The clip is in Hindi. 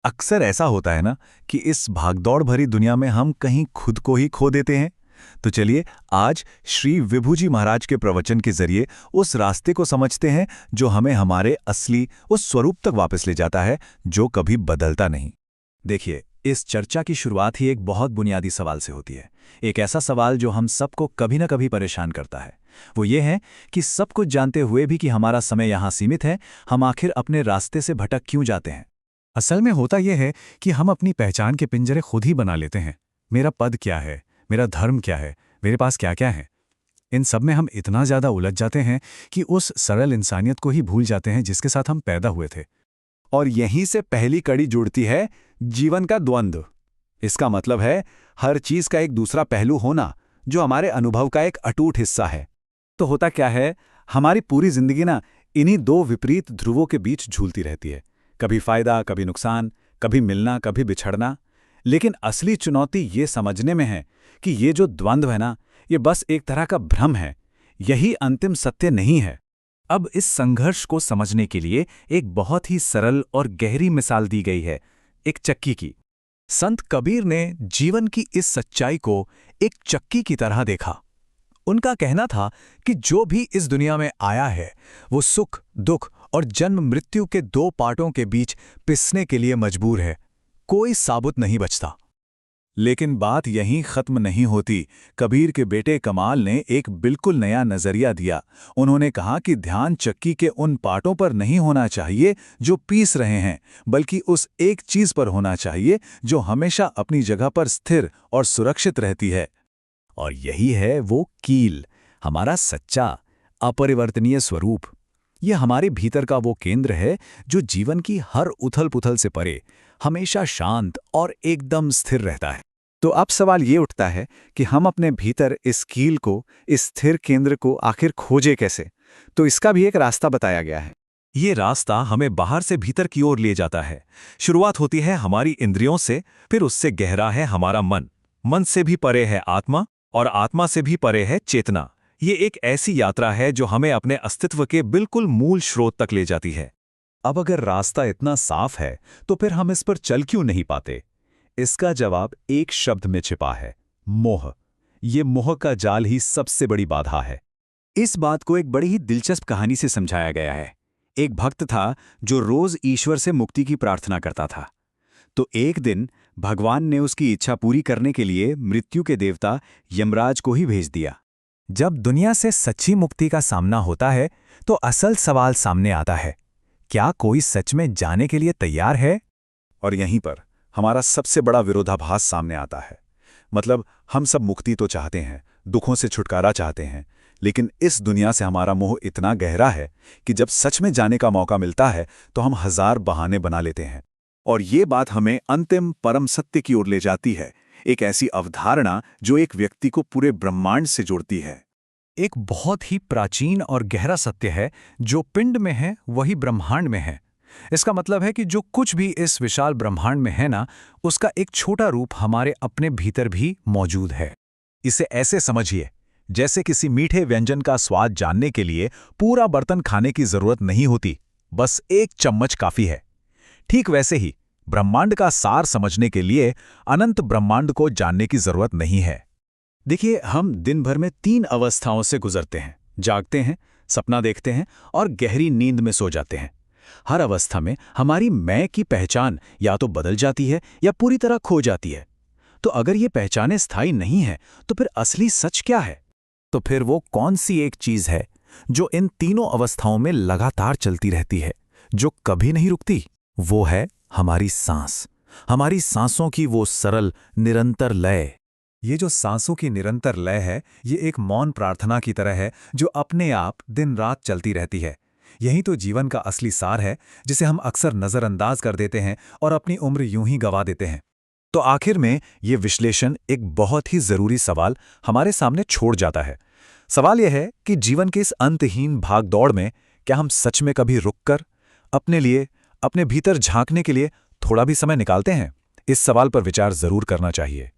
अक्सर ऐसा होता है ना कि इस भागदौड़ भरी दुनिया में हम कहीं खुद को ही खो देते हैं। तो चलिए आज श्री विभूजी महाराज के प्रवचन के जरिए उस रास्ते को समझते हैं जो हमें हमारे असली उस स्वरूप तक वापस ले जाता है जो कभी बदलता नहीं। देखिए, इस चर्चा की शुरुआत ही एक बहुत बुनियादी सवाल से होती है। एक ऐसा सवाल जो हम सबको कभी न कभी परेशान करता है। वो ये है कि सब कुछ जानते हुए भी कि हमारा समय यहाँ सीमित है, हम आखिर अपने रास्ते से भटक क्यों जाते हैं। असल में होता यह है कि हम अपनी पहचान के पिंजरे खुद ही बना लेते हैं। मेरा पद क्या है, मेरा धर्म क्या है, मेरे पास क्या क्या है। इन सब में हम इतना ज़्यादा उलझ जाते हैं कि उस सरल इंसानियत को ही भूल जाते हैं जिसके साथ हम पैदा हुए थे। और यहीं से पहली कड़ी जुड़ती है, जीवन का द्वंद्व। इसका मतलब है हर चीज का एक दूसरा पहलू होना जो हमारे अनुभव का एक अटूट हिस्सा है। तो होता क्या है, हमारी पूरी जिंदगी ना इन्हीं दो विपरीत ध्रुवों के बीच झूलती रहती है। कभी फायदा, कभी नुकसान, कभी मिलना, कभी बिछड़ना। लेकिन असली चुनौती ये समझने में है कि ये जो द्वंद्व है ना, ये बस एक तरह का भ्रम है, यही अंतिम सत्य नहीं है। अब इस संघर्ष को समझने के लिए एक बहुत ही सरल और गहरी मिसाल दी गई है, एक चक्की की। संत कबीर ने जीवन की इस सच्चाई को एक चक्की की तरह देखा। उनका कहना था कि जो भी इस दुनिया में आया है वो सुख, दुख और जन्म मृत्यु के दो पार्टों के बीच पिसने के लिए मजबूर है, कोई साबुत नहीं बचता। लेकिन बात यहीं खत्म नहीं होती। कबीर के बेटे कमाल ने एक बिल्कुल नया नजरिया दिया। उन्होंने कहा कि ध्यान चक्की के उन पार्टों पर नहीं होना चाहिए जो पीस रहे हैं, बल्कि उस एक चीज पर होना चाहिए जो हमेशा अपनी जगह पर स्थिर और सुरक्षित रहती है। और यही है वो कील, हमारा सच्चा अपरिवर्तनीय स्वरूप। यह हमारे भीतर का वो केंद्र है जो जीवन की हर उथल-पुथल से परे हमेशा शांत और एकदम स्थिर रहता है। तो अब सवाल ये उठता है कि हम अपने भीतर इस कील को, इस स्थिर केंद्र को आखिर खोजे कैसे? तो इसका भी एक रास्ता बताया गया है। ये रास्ता हमें बाहर से भीतर की ओर ले जाता है। शुरुआत होती है हमारी इंद्रियों से, फिर उससे गहरा है हमारा मन, मन से भी परे है आत्मा, और आत्मा से भी परे है चेतना। ये एक ऐसी यात्रा है जो हमें अपने अस्तित्व के बिल्कुल मूल स्रोत तक ले जाती है। अब अगर रास्ता इतना साफ है तो फिर हम इस पर चल क्यों नहीं पाते? इसका जवाब एक शब्द में छिपा है, मोह। ये मोह का जाल ही सबसे बड़ी बाधा है। इस बात को एक बड़ी ही दिलचस्प कहानी से समझाया गया है। एक भक्त था जो रोज ईश्वर से मुक्ति की प्रार्थना करता था। तो एक दिन भगवान ने उसकी इच्छा पूरी करने के लिए मृत्यु के देवता यमराज को ही भेज दिया। जब दुनिया से सच्ची मुक्ति का सामना होता है तो असल सवाल सामने आता है, क्या कोई सच में जाने के लिए तैयार है? और यहीं पर हमारा सबसे बड़ा विरोधाभास सामने आता है। मतलब हम सब मुक्ति तो चाहते हैं, दुखों से छुटकारा चाहते हैं, लेकिन इस दुनिया से हमारा मोह इतना गहरा है कि जब सच में जाने का मौका मिलता है तो हम हजार बहाने बना लेते हैं। और ये बात हमें अंतिम परम सत्य की ओर ले जाती है, एक ऐसी अवधारणा जो एक व्यक्ति को पूरे ब्रह्मांड से जोड़ती है। एक बहुत ही प्राचीन और गहरा सत्य है, जो पिंड में है वही ब्रह्मांड में है। इसका मतलब है कि जो कुछ भी इस विशाल ब्रह्मांड में है ना, उसका एक छोटा रूप हमारे अपने भीतर भी मौजूद है। इसे ऐसे समझिए, जैसे किसी मीठे व्यंजन का स्वाद जानने के लिए पूरा बर्तन खाने की जरूरत नहीं होती, बस एक चम्मच काफी है। ठीक वैसे ही ब्रह्मांड का सार समझने के लिए अनंत ब्रह्मांड को जानने की जरूरत नहीं है। देखिए, हम दिन भर में 3 अवस्थाओं से गुजरते हैं, जागते हैं, सपना देखते हैं और गहरी नींद में सो जाते हैं। हर अवस्था में हमारी मैं की पहचान या तो बदल जाती है या पूरी तरह खो जाती है। तो अगर ये पहचानें स्थायी नहीं है तो फिर असली सच क्या है? तो फिर वो कौन सी एक चीज है जो इन तीनों अवस्थाओं में लगातार चलती रहती है, जो कभी नहीं रुकती? वो है हमारी सांस, हमारी सांसों की वो सरल निरंतर लय। ये जो सांसों की निरंतर लय है, ये एक मौन प्रार्थना की तरह है जो अपने आप दिन रात चलती रहती है। यही तो जीवन का असली सार है, जिसे हम अक्सर नज़रअंदाज कर देते हैं और अपनी उम्र यूं ही गंवा देते हैं। तो आखिर में ये विश्लेषण एक बहुत ही जरूरी सवाल हमारे सामने छोड़ जाता है। सवाल यह है कि जीवन के इस अंतहीन भागदौड़ में क्या हम सच में कभी रुककर अपने लिए, अपने भीतर झांकने के लिए थोड़ा भी समय निकालते हैं? इस सवाल पर विचार जरूर करना चाहिए।